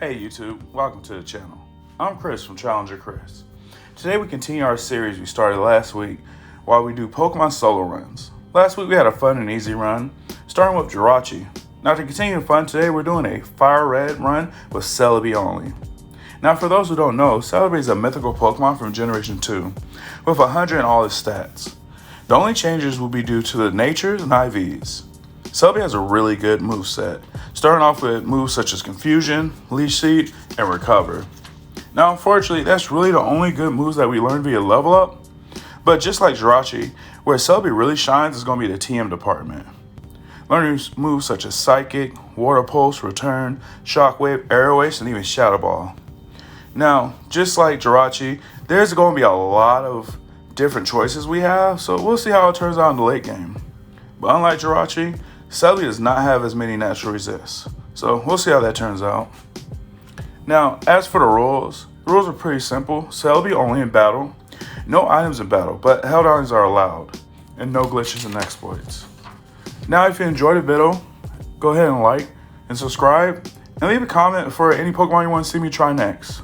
Hey YouTube, welcome to the channel. I'm Chris from Challenger Chris. Today we continue our series we started last week while we do Pokemon solo runs. Last week we had a fun and easy run, starting with Jirachi. Now to continue the fun today, we're doing a Fire Red run with Celebi only. Now for those who don't know, Celebi is a mythical Pokemon from Generation 2, with 100 in all his stats. The only changes will be due to the natures and IVs. Celebi has a really good moveset, starting off with moves such as Confusion, Leech Seed, and Recover. Now unfortunately, that's really the only good moves that we learned via level up, but just like Jirachi, where Celebi really shines is going to be the TM department. Learning moves such as Psychic, Water Pulse, Return, Shockwave, Aerial Ace, and even Shadow Ball. Now, just like Jirachi, there's going to be a lot of different choices we have, so we'll see how it turns out in the late game. But unlike Jirachi, Celebi does not have as many natural resists, so we'll see how that turns out. Now, as for the rules are pretty simple. Celebi only in battle, no items in battle, but held items are allowed, and no glitches and exploits. Now, if you enjoyed the video, go ahead and like and subscribe, and leave a comment for any Pokemon you want to see me try next.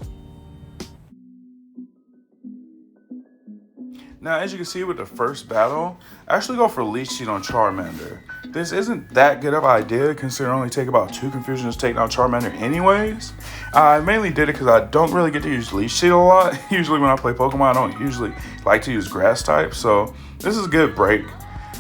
Now, as you can see with the first battle, I actually go for Leech Seed on Charmander. This isn't that good of an idea considering it only take about 2 Confusions to take down Charmander anyways. I mainly did it because I don't really get to use Leech Seed a lot. Usually when I play Pokemon, I don't usually like to use Grass type, so this is a good break.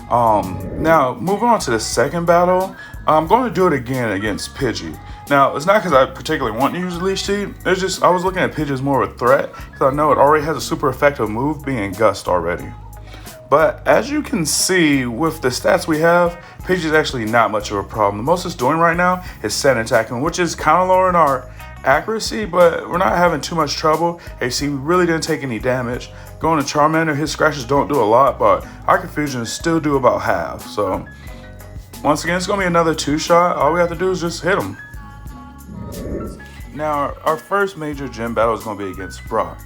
Now, moving on to the second battle, I'm going to do it again against Pidgey. Now, it's not because I particularly want to use Leech Seed, it's just I was looking at Pidgey as more of a threat because I know it already has a super effective move being Gust already. But as you can see with the stats we have, Pidgey is actually not much of a problem. The most it's doing right now is Sand attacking, which is kind of lowering our accuracy, but we're not having too much trouble. As you see, we really didn't take any damage. Going to Charmander, his scratches don't do a lot, but our Confusions still do about half. So once again, it's going to be another 2-shot. All we have to do is just hit him. Now, our first major gym battle is going to be against Brock.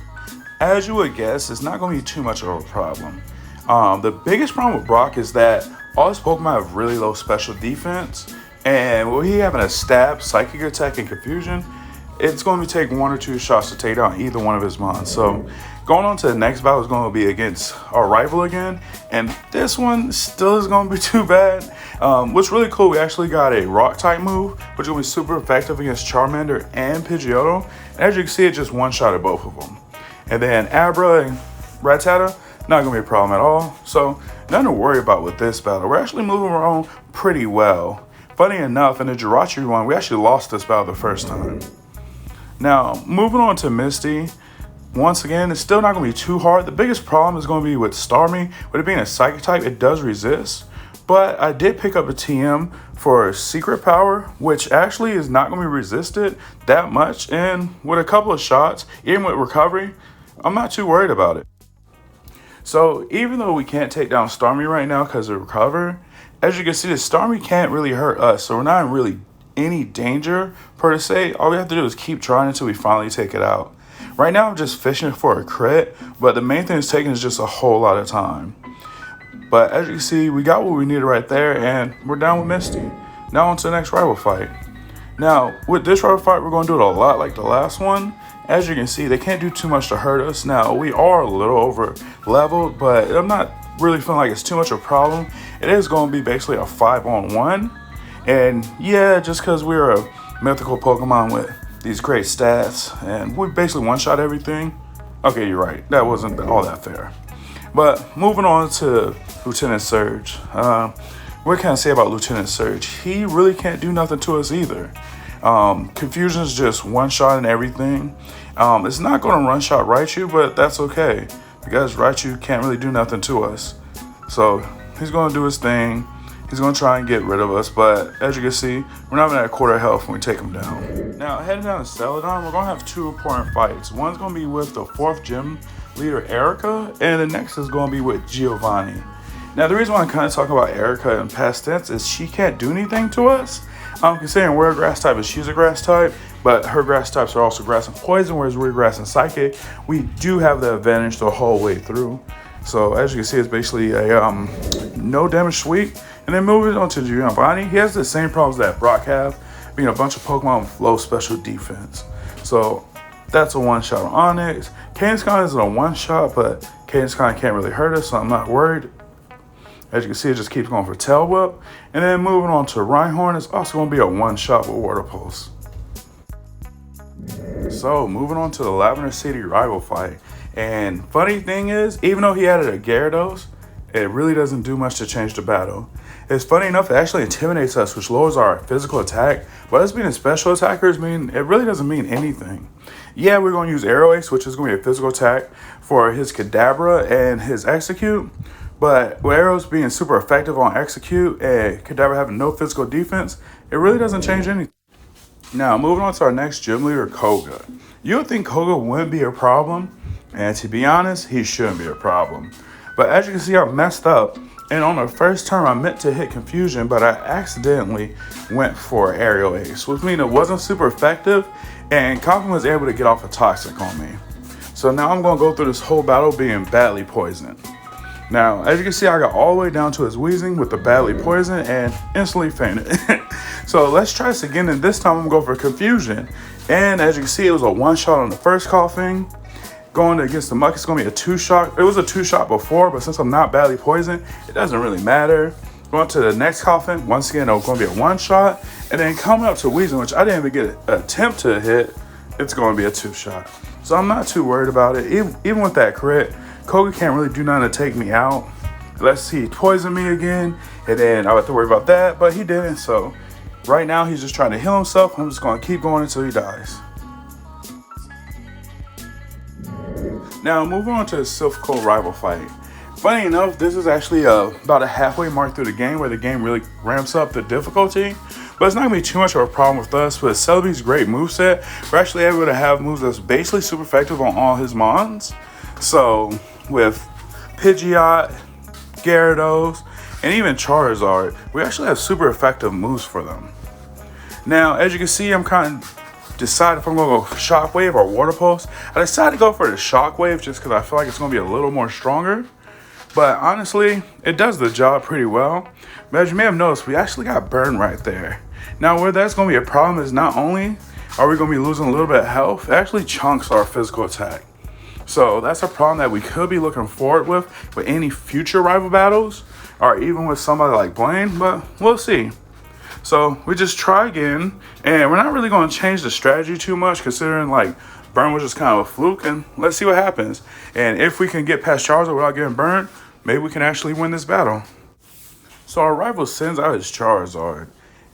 As you would guess, it's not going to be too much of a problem. The biggest problem with Brock is that all his Pokemon have really low special defense, and with he having a stab, psychic attack, and confusion, it's going to take 1 or 2 shots to take down either one of his mons. So going on to the next battle is going to be against our rival again, and this one still is going to be too bad. What's really cool, we actually got a rock type move, which will be super effective against Charmander and Pidgeotto. And as you can see, it just one-shotted both of them. And then Abra and Rattata, not going to be a problem at all. So nothing to worry about with this battle. We're actually moving around pretty well. Funny enough, in the Jirachi one, we actually lost this battle the first time. Now, moving on to Misty. Once again, it's still not going to be too hard. The biggest problem is going to be with Starmie. With it being a Psychic type, it does resist. But I did pick up a TM for Secret Power, which actually is not going to be resisted that much. And with a couple of shots, even with Recovery, I'm not too worried about it. So even though we can't take down Starmie right now because of Recover, as you can see, the Starmie can't really hurt us. So we're not in really any danger per se. All we have to do is keep trying until we finally take it out. Right now, I'm just fishing for a crit, but the main thing it's taking is just a whole lot of time. But as you can see, we got what we needed right there, and we're down with Misty. Now on to the next rival fight. Now, with this rival fight, we're going to do it a lot like the last one. As you can see, they can't do too much to hurt us. Now, we are a little over leveled, but I'm not really feeling like it's too much of a problem. It is going to be basically a 5-on-1. And yeah, just because we're a mythical Pokemon with these great stats, and we basically one-shot everything. Okay, you're right. That wasn't all that fair. But moving on to Lieutenant Surge. What can I say about Lieutenant Surge? He really can't do nothing to us either. Confusion is just one-shot and everything. It's not going to one-shot Raichu, but that's okay, because Raichu can't really do nothing to us. So he's going to do his thing. He's going to try and get rid of us, but as you can see, we're not even at a quarter health when we take him down. Now, heading down to Celadon, we're going to have 2 important fights. One's going to be with the 4th gym leader, Erica, and the next is going to be with Giovanni. Now, the reason why I'm kind of talking about Erica in past tense is she can't do anything to us. Considering we're a grass type and she's a grass type, but her grass types are also grass and poison, whereas we're grass and psychic, we do have the advantage the whole way through. So as you can see, it's basically a no damage sweep. And then moving on to Giovanni, he has the same problems that Brock have. being a bunch of Pokemon with low special defense. So that's a one-shot on Onyx. Kangaskhan isn't a one-shot, but Kangaskhan can't really hurt us, so I'm not worried. As you can see, it just keeps going for Tail Whip. And then moving on to Rhyhorn, it's also going to be a one-shot with Water Pulse. So moving on to the Lavender City rival fight. And funny thing is, even though he added a Gyarados, it really doesn't do much to change the battle. It's funny enough, it actually intimidates us, which lowers our physical attack. But us being a special attackers, it really doesn't mean anything. Yeah, we're going to use Arrow Ace, which is going to be a physical attack for his Kadabra and his Execute. But with Arrows being super effective on Execute and Kadabra having no physical defense, it really doesn't change anything. Now, moving on to our next gym leader, Koga. You would think Koga wouldn't be a problem, and to be honest, he shouldn't be a problem. But as you can see, I messed up, and on the first turn, I meant to hit Confusion, but I accidentally went for Aerial Ace, which means it wasn't super effective, and Kaale was able to get off a Toxic on me. So now I'm going to go through this whole battle being badly poisoned. Now, as you can see, I got all the way down to his Wheezing with the badly poisoned and instantly fainted. So let's try this again, and this time I'm going to go for Confusion. And as you can see, it was a one-shot on the first coughing. Going against the Muck, it's going to be a two-shot. It was a two-shot before, but since I'm not badly poisoned, it doesn't really matter. Going to the next coughing, once again, it's going to be a one-shot. And then coming up to Weezing, which I didn't even get an attempt to hit, it's going to be a two-shot. So I'm not too worried about it. Even with that crit, Koga can't really do nothing to take me out. Let's see, he poisoned me again, and then I have to worry about that, but he didn't. So right now, he's just trying to heal himself. I'm just going to keep going until he dies. Now, moving on to the Silph rival fight. Funny enough, this is actually about a halfway mark through the game where the game really ramps up the difficulty. But it's not going to be too much of a problem with us. With Celebi's great moveset, we're actually able to have moves that's basically super effective on all his Mons. So with Pidgeot, Gyarados, and even Charizard, we actually have super effective moves for them. Now, as you can see, I'm kind of decided if I'm going to go Shockwave or Water Pulse. I decided to go for the Shockwave just because I feel like it's going to be a little more stronger. But honestly, it does the job pretty well. But as you may have noticed, we actually got burned right there. Now, where that's going to be a problem is not only are we going to be losing a little bit of health, it actually chunks our physical attack. So that's a problem that we could be looking forward with any future rival battles, or even with somebody like Blaine, but we'll see. So we just try again, and we're not really going to change the strategy too much, considering like burn was just kind of a fluke, and let's see what happens. And if we can get past Charizard without getting burned, maybe we can actually win this battle. So our rival sends out his Charizard.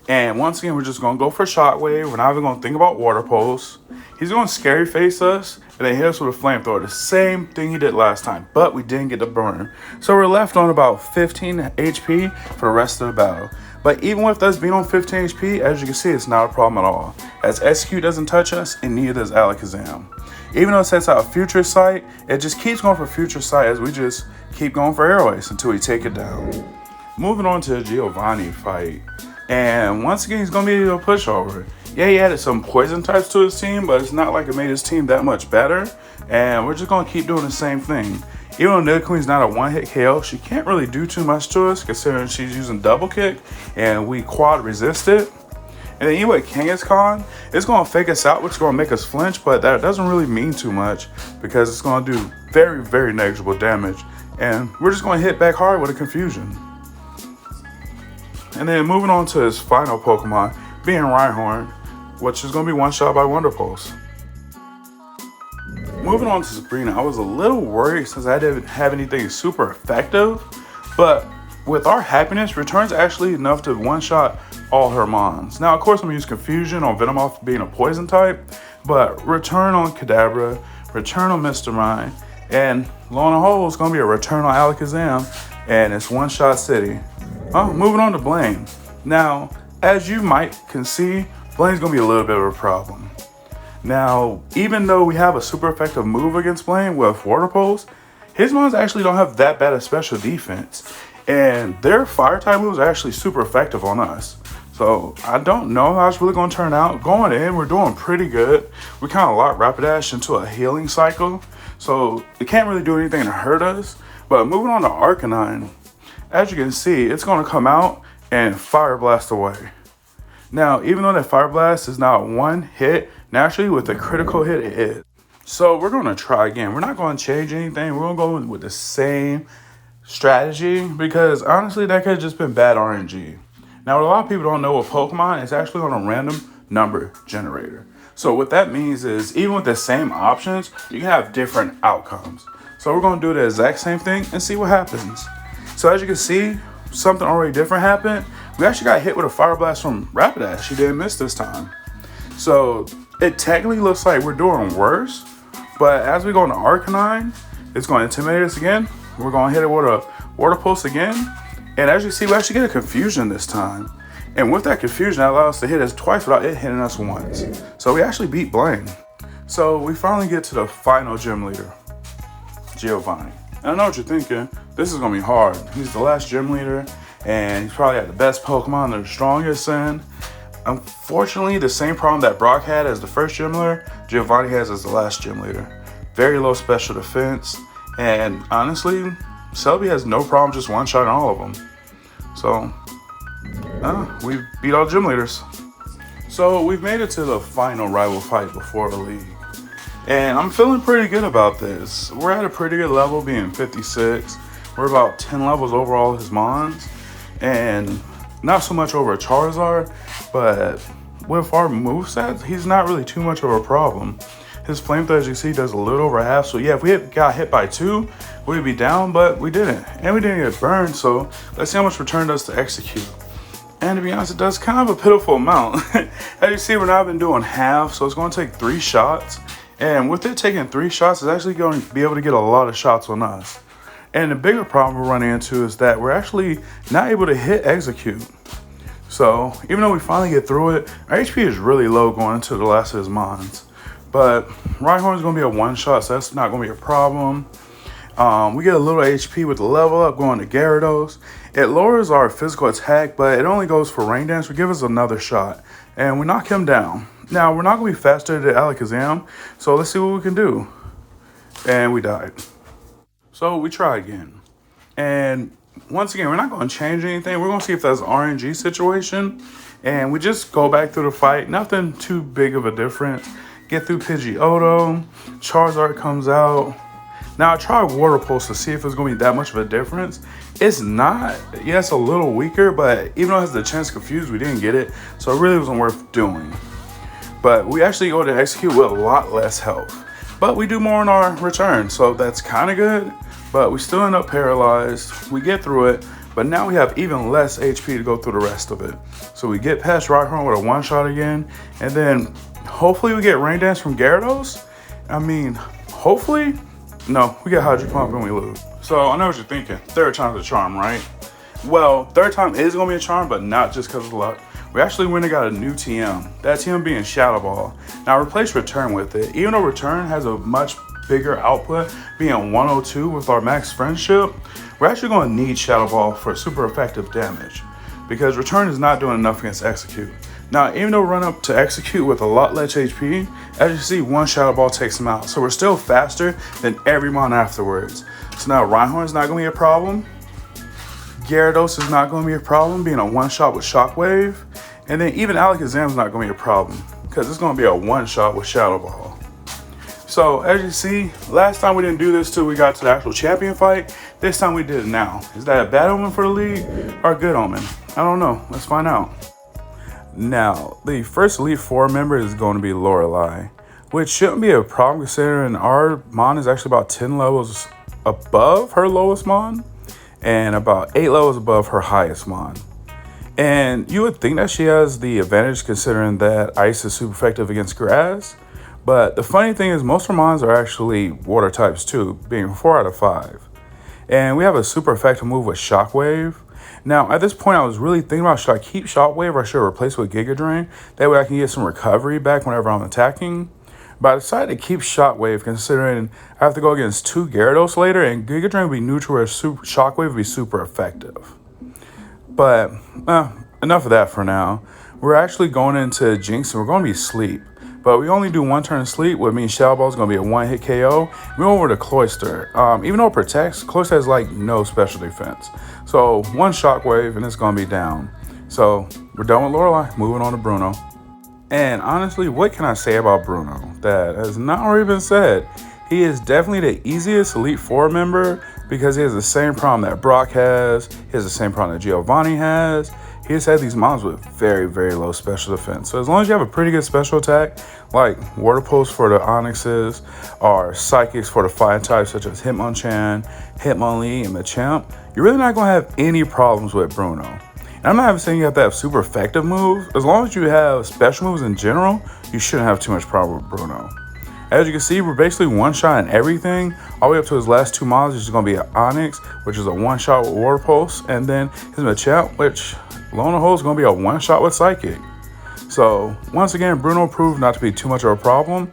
And once again, we're just going to go for Shockwave. We're not even going to think about Water Pulse. He's going to Scary Face us and then hit us with a Flamethrower. The same thing he did last time, but we didn't get the burn. So we're left on about 15 HP for the rest of the battle. But even with us being on 15 HP, as you can see, it's not a problem at all. As Execute doesn't touch us, and neither does Alakazam. Even though it sets out Future Sight, it just keeps going for Future Sight as we just keep going for Arrow Ace until we take it down. Moving on to the Giovanni fight. And once again, he's going to be a pushover. Yeah, he added some poison types to his team, but it's not like it made his team that much better. And we're just going to keep doing the same thing. Even though Nidoqueen's not a one-hit KO, she can't really do too much to us, considering she's using Double Kick, and we quad resist it. And then anyway, Kangaskhan, it's going to fake us out, which is going to make us flinch, but that doesn't really mean too much, because it's going to do very, very negligible damage. And we're just going to hit back hard with a Confusion. And then moving on to his final Pokemon, being Rhyhorn, which is going to be one-shot by Wonder Pulse. Moving on to Sabrina, I was a little worried since I didn't have anything super effective, but with our Happiness, returns actually enough to one-shot all her Mons. Now, of course, I'm going to use Confusion on Venom off being a poison type, but return on Kadabra, return on Mr. Mime, and lo and behold, it's going to be a return on Alakazam, and it's one-shot City. Moving on to Blaine. Now, as you might can see, Blaine's going to be a little bit of a problem. Now, even though we have a super effective move against Blaine with Water Pulse, his Mons actually don't have that bad of special defense. And their fire type moves are actually super effective on us. So I don't know how it's really going to turn out. Going in, we're doing pretty good. We kind of locked Rapidash into a healing cycle. So it can't really do anything to hurt us. But moving on to Arcanine, as you can see, it's going to come out and Fire Blast away. Now, even though that Fire Blast is not one hit, naturally with a critical hit it is. So we're going to try again. We're not going to change anything. We're going to go with the same strategy because honestly that could have just been bad RNG. Now, what a lot of people don't know with Pokemon is actually on a random number generator. So what that means is even with the same options, you can have different outcomes. So we're going to do the exact same thing and see what happens. So as you can see, something already different happened. We actually got hit with a Fire Blast from Rapidash. She didn't miss this time. So it technically looks like we're doing worse. But as we go into Arcanine, it's going to intimidate us again. We're going to hit it with a Water Pulse again. And as you see, we actually get a Confusion this time. And with that Confusion, that allows us to hit us twice without it hitting us once. So we actually beat Blaine. So we finally get to the final gym leader, Giovanni. And I know what you're thinking. This is going to be hard. He's the last gym leader. And he's probably got the best Pokemon, they're the strongest in. Unfortunately, the same problem that Brock had as the first gym leader, Giovanni has as the last gym leader. Very low special defense, and honestly, Celebi has no problem just one-shotting all of them. So, we beat all gym leaders. So we've made it to the final rival fight before the league. And I'm feeling pretty good about this. We're at a pretty good level being 56. We're about 10 levels over all his Mons. And not so much over Charizard, but with our movesets, he's not really too much of a problem. His Flamethrower, as you see, does a little over half. So yeah, if we got hit by 2, we'd be down, but we didn't. And we didn't get burned, so let's see how much return does to execute. And to be honest, it does kind of a pitiful amount. As you see, we're not been doing half, so it's going to take 3 shots. And with it taking 3 shots, it's actually going to be able to get a lot of shots on us. And the bigger problem we're running into is that we're actually not able to hit execute. So even though we finally get through it, our HP is really low going into the last of his Mons. But Rhyhorn is going to be a one-shot, so that's not going to be a problem. We get a little HP with the level up going to Gyarados. It lowers our physical attack, but it only goes for rain dance. We give us another shot, and we knock him down. Now, we're not going to be faster than Alakazam, so let's see what we can do. And we died. So we try again. And once again, we're not going to change anything. We're going to see if that's an RNG situation. And we just go back through the fight. Nothing too big of a difference. Get through Pidgeotto. Charizard comes out. Now I tried Water Pulse to see if it's going to be that much of a difference. It's not. Yeah, it's a little weaker, but even though it has the chance to confuse, we didn't get it. So it really wasn't worth doing. But we actually go to execute with a lot less health. But we do more in our return, so that's kind of good. But we still end up paralyzed. We get through it, but now we have even less HP to go through the rest of it. So we get past Rhyhorn with a one-shot again, and then hopefully we get Rain Dance from Gyarados. I mean, hopefully. No, we get Hydro Pump and we lose. So I know what you're thinking. Third time's a charm, right? Well, third time is going to be a charm, but not just because of luck. We actually went and got a new TM. That TM being Shadow Ball. Now replace Return with it. Even though Return has a much bigger output, being 102 with our max friendship, we're actually going to need Shadow Ball for super effective damage. Because Return is not doing enough against Execute. Now, even though we run up to Execute with a lot less HP, as you see, one Shadow Ball takes him out. So we're still faster than every mon afterwards. So now Rhyhorn is not going to be a problem. Gyarados is not going to be a problem, being a one-shot with Shockwave. And then even Alakazam is not going to be a problem, because it's going to be a one-shot with Shadow Ball. So, as you see, last time we didn't do this till we got to the actual champion fight. This time we did it now. Is that a bad omen for the league or a good omen? I don't know. Let's find out. Now, the first Elite Four member is going to be Lorelei, which shouldn't be a problem considering our Mon is actually about 10 levels above her lowest Mon and about 8 levels above her highest Mon. And you would think that she has the advantage considering that Ice is super effective against Grass. But the funny thing is most of her Mons are actually water types too, being 4 out of 5. And we have a super effective move with Shockwave. Now, at this point, I was really thinking about, should I keep Shockwave or should I replace it with Giga Drain? That way I can get some recovery back whenever I'm attacking. But I decided to keep Shockwave considering I have to go against 2 Gyarados later and Giga Drain would be neutral where Shockwave would be super effective. But enough of that for now. We're actually going into Jinx and we're going to be Sleep. But we only do 1 turn Sleep, which means Shadow Ball is going to be a 1-hit KO. We go over to Cloyster. Even though it protects, Cloyster has like no special defense. So 1 Shockwave and it's going to be down. So we're done with Lorelei, moving on to Bruno. And honestly, what can I say about Bruno that has not already been said? He is definitely the easiest Elite Four member because he has the same problem that Brock has. He has the same problem that Giovanni has. He just had these mobs with very, very low special defense. So as long as you have a pretty good special attack, like Water Pulse for the Onyxes, or Psychics for the fire types such as Hitmonchan, Hitmonlee, and Machamp, you're really not going to have any problems with Bruno. And I'm not even saying you have to have super effective moves. As long as you have special moves in general, you shouldn't have too much problem with Bruno. As you can see, we're basically one-shotting everything. All the way up to his last two mobs, which is going to be an Onyx, which is a one-shot with Water Pulse. And then his Machamp, which, lo and behold, is going to be a one-shot with Psychic. So, once again, Bruno proved not to be too much of a problem.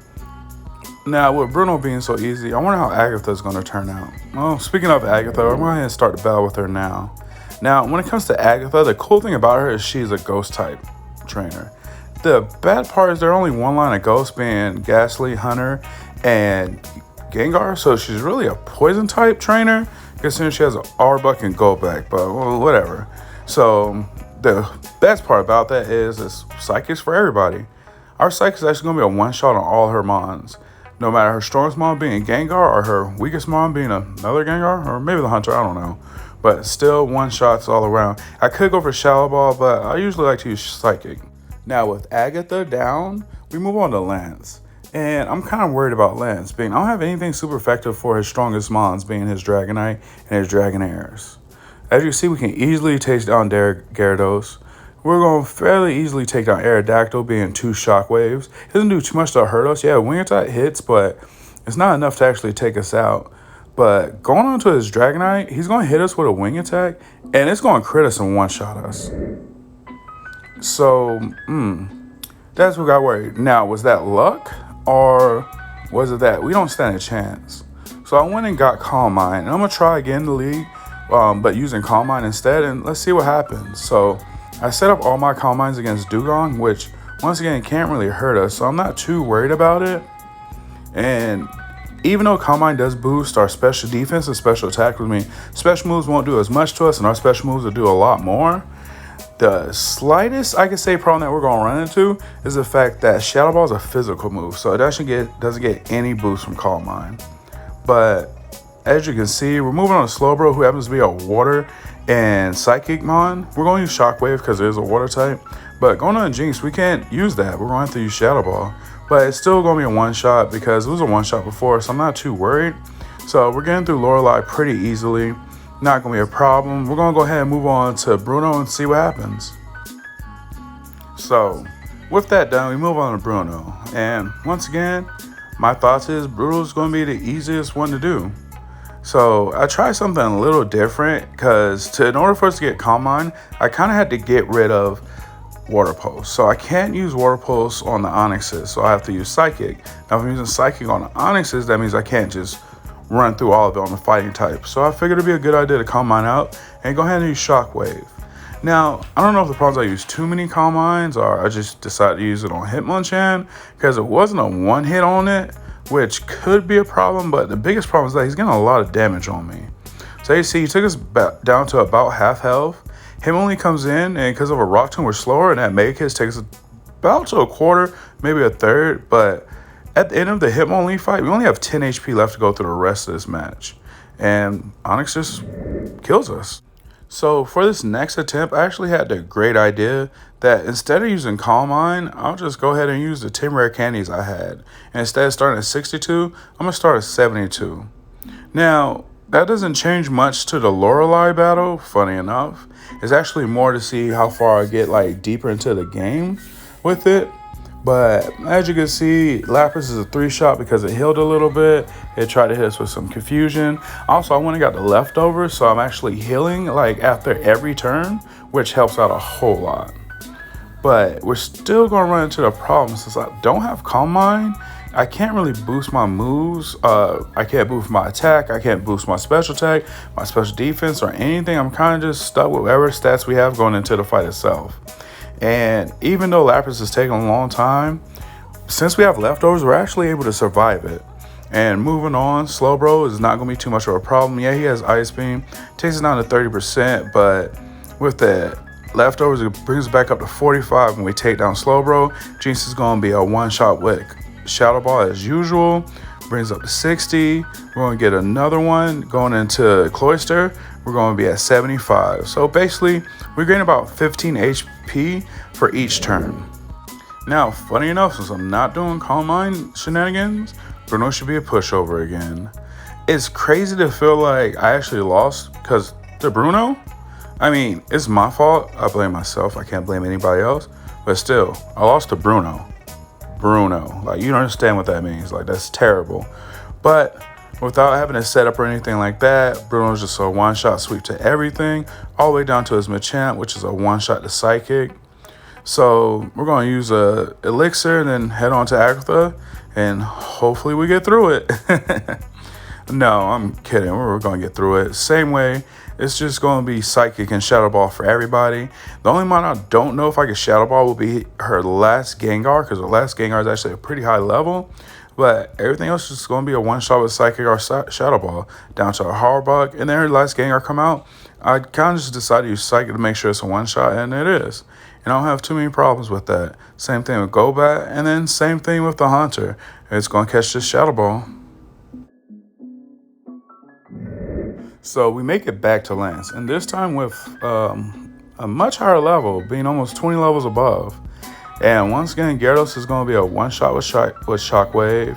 Now, with Bruno being so easy, I wonder how Agatha is going to turn out. Well, speaking of Agatha, I'm going to go ahead and start the battle with her now. Now, when it comes to Agatha, the cool thing about her is she's a ghost type trainer. The bad part is there are only one line of ghosts, being Ghastly, Hunter, and Gengar. So she's really a poison type trainer, considering she has an Arbok and Golbat, but well, whatever. So the best part about that is it's Psychics for everybody. Our Psychic is actually going to be a one-shot on all her Mons. No matter her strongest Mon being Gengar or her weakest Mon being another Gengar, or maybe the Hunter, I don't know. But still one-shots all around. I could go for Shallow Ball, but I usually like to use Psychic. Now with Agatha down, we move on to Lance. And I'm kind of worried about Lance, being I don't have anything super effective for his strongest Mons, being his Dragonite and his Dragonairs. As you see, we can easily take down Gyarados. We're going to fairly easily take down Aerodactyl, being 2 Shockwaves. It doesn't do too much to hurt us. Yeah, Wing Attack hits, but it's not enough to actually take us out. But going on to his Dragonite, he's going to hit us with a Wing Attack, and it's going to crit us and one-shot us. So, that's what got worried. Now, was that luck, or was it that we don't stand a chance? So I went and got Calm Mind, and I'm going to try again in the league, but using Calm Mind instead, and let's see what happens. So I set up all my Calm Minds against Dugong, which, once again, can't really hurt us, so I'm not too worried about it. And even though Calm Mind does boost our special defense and special attack with me, special moves won't do as much to us, and our special moves will do a lot more. The slightest, I could say, problem that we're going to run into is the fact that Shadow Ball is a physical move, so it actually doesn't get any boost from Calm Mind. But as you can see, we're moving on to Slowbro, who happens to be a water and Psychic Mon. We're going to use Shockwave because it is a water type, but going on Jinx, we can't use that. We're going to have to use Shadow Ball, but it's still going to be a one-shot because it was a one-shot before, so I'm not too worried. So we're getting through Lorelei pretty easily. Not going to be a problem. We're going to go ahead and move on to Bruno and see what happens. So, with that done, we move on to Bruno. And once again, my thoughts is Bruno's going to be the easiest one to do. So, I tried something a little different because in order for us to get Calm Mind, I kind of had to get rid of Water Pulse. So, I can't use Water Pulse on the Onyxes, so I have to use Psychic. Now, if I'm using Psychic on the Onyxes, that means I can't just run through all of it on the fighting type. So I figured it'd be a good idea to Calm Mind out and go ahead and use Shockwave. Now, I don't know if the problem is I used too many Calm Minds or I just decided to use it on Hitmonchan because it wasn't a one hit on it, which could be a problem, but the biggest problem is that he's getting a lot of damage on me. So you see, he took us down to about half health. Him only comes in, and because of a Rock Tomb, we're slower, and that Mega Kiss takes us about to a quarter, maybe a third, but at the end of the Hitmonlee fight, we only have 10 HP left to go through the rest of this match. And Onyx just kills us. So for this next attempt, I actually had the great idea that instead of using Calm Mind, I'll just go ahead and use the 10 rare candies I had. And instead of starting at 62, I'm going to start at 72. Now, that doesn't change much to the Lorelei battle, funny enough. It's actually more to see how far I get deeper into the game with it. But as you can see, Lapras is a 3-shot because it healed a little bit. It tried to hit us with some confusion. Also, I went and got the leftovers, so I'm actually healing after every turn, which helps out a whole lot. But we're still going to run into the problem since I don't have Calm Mind. I can't really boost my moves. I can't boost my attack. I can't boost my special attack, my special defense, or anything. I'm kind of just stuck with whatever stats we have going into the fight itself. And even though Lapras is taking a long time, since we have leftovers, we're actually able to survive it. And moving on, Slowbro is not going to be too much of a problem. Yeah, he has Ice Beam, takes it down to 30%, but with the leftovers, it brings it back up to 45 when we take down Slowbro. Jinx is going to be a one-shot with Shadow Ball as usual. Brings up to 60. We're going to get another one going into Cloyster. We're going to be at 75. So basically, we're getting about 15 HP for each turn. Now, funny enough, since I'm not doing Calm Mind shenanigans, Bruno should be a pushover again. It's crazy to feel like I actually lost because to Bruno, I mean, it's my fault. I blame myself. I can't blame anybody else. But still, I lost to Bruno. Like, you don't understand what that means. Like, that's terrible. But without having to set up or anything like that, Bruno's just a one-shot sweep to everything, all the way down to his Machamp, which is a one-shot to Psychic. So we're going to use a Elixir and then head on to Agatha, and hopefully we get through it. No, I'm kidding. We're going to get through it. Same way. It's just going to be Psychic and Shadow Ball for everybody. The only one I don't know if I get Shadow Ball will be her last Gengar, because her last Gengar is actually a pretty high level. But everything else is going to be a one-shot with Psychic or Shadow Ball down to a Harbug. And then her last Gengar come out, I kind of just decided to use Psychic to make sure it's a one-shot, and it is. And I don't have too many problems with that. Same thing with Golbat, and then same thing with the Haunter. It's going to catch this Shadow Ball. So we make it back to Lance, and this time with a much higher level, being almost 20 levels above. And once again, Gyarados is going to be a one-shot with Shockwave.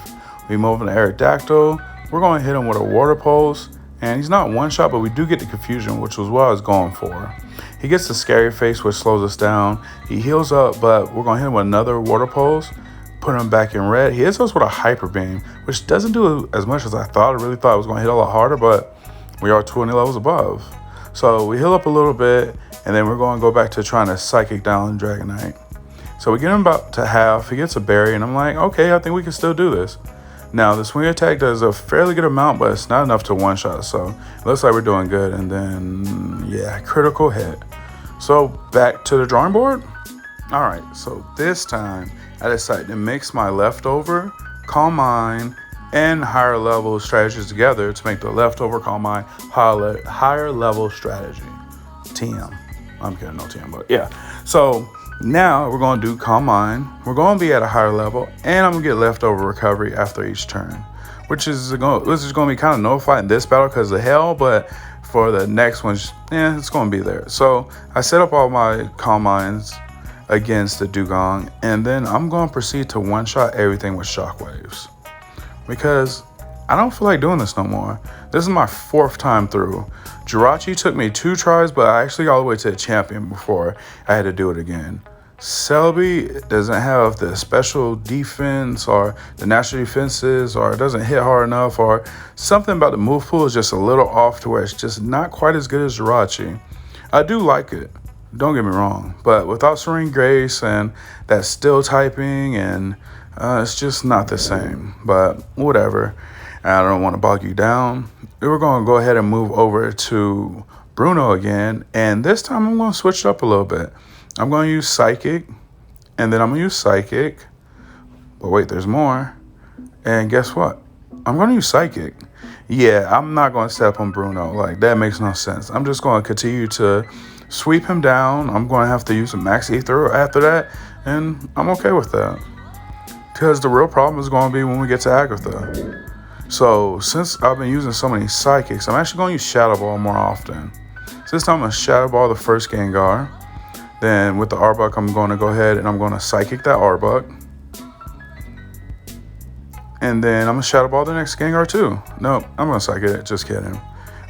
We move into Aerodactyl. We're going to hit him with a Water Pulse, and he's not one-shot, but we do get the Confusion, which was what I was going for. He gets the Scary Face, which slows us down. He heals up, but we're going to hit him with another Water Pulse, put him back in red. He hits us with a Hyper Beam, which doesn't do as much as I thought. I really thought it was going to hit a lot harder, but we are 20 levels above. So we heal up a little bit, and then we're going to go back to trying to Psychic down Dragonite. So we get him about to half. He gets a berry, and I'm like, okay, I think we can still do this. Now, the swing attack does a fairly good amount, but it's not enough to one-shot, so it looks like we're doing good. And then, yeah, critical hit. So back to the drawing board. All right, so this time I decided to mix my leftover, Calm Mind, and higher level strategies together to make the leftover Calm Mind higher level strategy. TM. I'm kidding, no TM, but yeah. So now we're going to do Calm Mind. We're going to be at a higher level, and I'm going to get leftover recovery after each turn, which is going to be kind of notified in this battle because of hell, but for the next one, yeah, it's going to be there. So I set up all my Calm Minds against the Dugong, and then I'm going to proceed to one-shot everything with Shockwaves because I don't feel like doing this no more. This is my 4th time through. Jirachi took me 2 tries, but I actually got all the way to the champion before I had to do it again. Celebi doesn't have the special defense or the natural defenses, or it doesn't hit hard enough, or something about the move pool is just a little off to where it's just not quite as good as Jirachi. I do like it, don't get me wrong, but without Serene Grace and that still typing, and it's just not the same, but whatever. I don't want to bog you down. We're going to go ahead and move over to Bruno again, and this time I'm going to switch it up a little bit. I'm going to use Psychic, and then I'm going to use Psychic, but wait, there's more, and guess what? I'm going to use Psychic. Yeah, I'm not going to set up on Bruno. Like, that makes no sense. I'm just going to continue to sweep him down. I'm going to have to use a Max Ether after that, and I'm okay with that. Because the real problem is going to be when we get to Agatha. So since I've been using so many Psychics, I'm actually going to use Shadow Ball more often. So this time I'm going to Shadow Ball the first Gengar. Then with the Arbok, I'm going to go ahead and I'm going to Psychic that Arbok. And then I'm going to Shadow Ball the next Gengar too. Nope, I'm going to Psychic it, just kidding.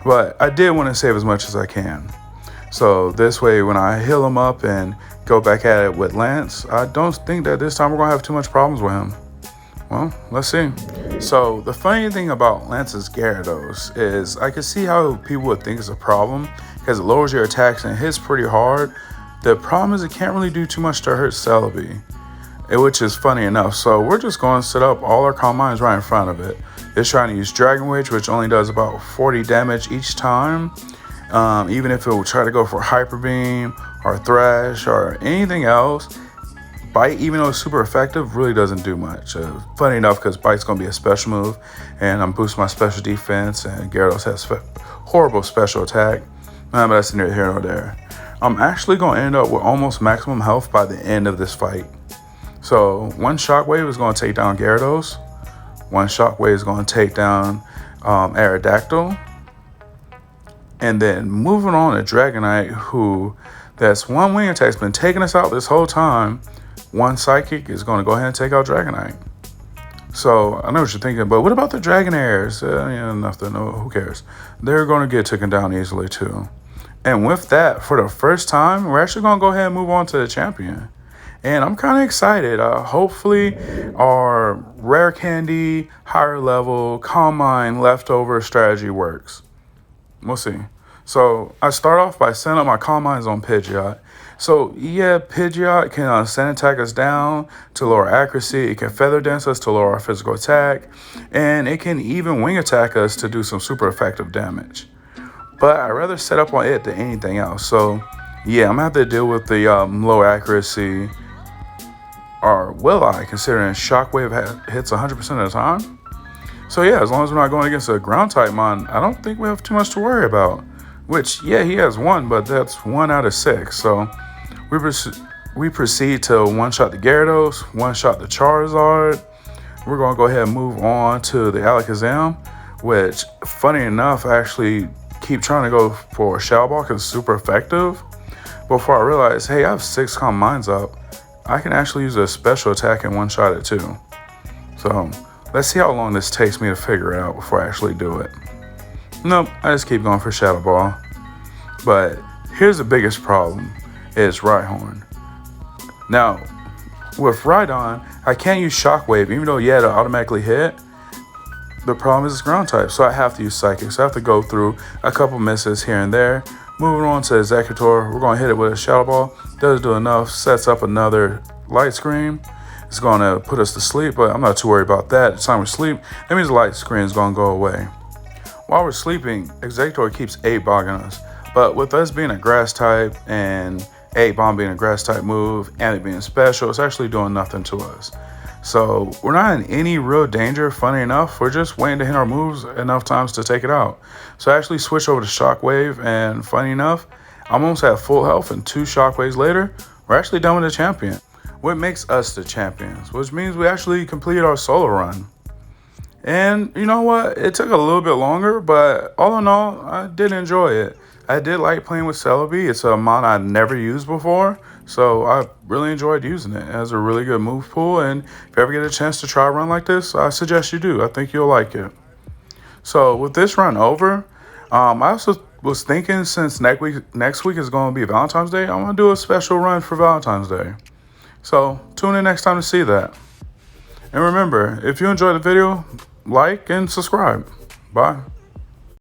But I did want to save as much as I can. So this way, when I heal him up and go back at it with Lance, I don't think that this time we're going to have too much problems with him. Well, let's see. So the funny thing about Lance's Gyarados is I can see how people would think it's a problem because it lowers your attacks and it hits pretty hard. The problem is it can't really do too much to hurt Celebi, which is funny enough. So we're just going to set up all our Calm Minds right in front of it. It's trying to use Dragon Witch, which only does about 40 damage each time. Even if it will try to go for Hyper Beam or Thrash or anything else, Bite, even though it's super effective, really doesn't do much. Funny enough, because Bite's going to be a special move, and I'm boosting my special defense, and Gyarados has horrible special attack. But that's neither here nor there. I'm actually going to end up with almost maximum health by the end of this fight. So one shockwave is going to take down Gyarados. One shockwave is going to take down Aerodactyl. And then moving on to Dragonite, who that's one wing attack's been taking us out this whole time. One psychic is going to go ahead and take out Dragonite. So I know what you're thinking, but what about the Dragonairs? Nothing, no, who cares? They're going to get taken down easily too. And with that, for the first time, we're actually going to go ahead and move on to the champion. And I'm kind of excited. Hopefully our rare candy, higher level, calm mind, leftover strategy works. We'll see. So I start off by setting up my calm minds on Pidgeot. So yeah, Pidgeot can sand attack us down to lower accuracy. It can feather dance us to lower our physical attack. And it can even wing attack us to do some super effective damage. But I'd rather set up on it than anything else. So yeah, I'm gonna have to deal with the low accuracy. Or will I, considering Shockwave hits 100% of the time? So yeah, as long as we're not going against a ground type mon, I don't think we have too much to worry about. Which, yeah, he has one, but that's 1 out of 6. So we proceed to one-shot the Gyarados, one-shot the Charizard. We're going to go ahead and move on to the Alakazam, which, funny enough, I actually keep trying to go for a Shadow Ball because it's super effective. Before I realize, hey, I have 6 Calm Minds up. I can actually use a special attack and one-shot it too. So let's see how long this takes me to figure it out before I actually do it. Nope, I just keep going for Shadow Ball. But here's the biggest problem, is Rhyhorn. Now, with Rhydon, I can't use Shockwave, even though, yeah, it'll automatically hit. The problem is it's ground type, so I have to use Psychic. So I have to go through a couple misses here and there. Moving on to Executor, we're going to hit it with a Shadow Ball. Doesn't do enough, sets up another Light Screen. It's going to put us to sleep, but I'm not too worried about that. It's time we sleep. That means the Light Screen is going to go away. While we're sleeping, Executor keeps 8-bogging us. But with us being a grass type and 8-bomb being a grass type move and it being special, it's actually doing nothing to us. So we're not in any real danger, funny enough. We're just waiting to hit our moves enough times to take it out. So I actually switched over to Shockwave, and funny enough, I'm almost at full health, and 2 Shockwaves later, we're actually done with the champion. What makes us the champions, which means we actually completed our solo run. And you know what? It took a little bit longer, but all in all, I did enjoy it. I did like playing with Celebi. It's a mon I'd never used before, so I really enjoyed using it. It has a really good move pool, and if you ever get a chance to try a run like this, I suggest you do. I think you'll like it. So with this run over, I also was thinking since next week is going to be Valentine's Day, I'm going to do a special run for Valentine's Day. So tune in next time to see that. And remember, if you enjoyed the video, like and subscribe. Bye.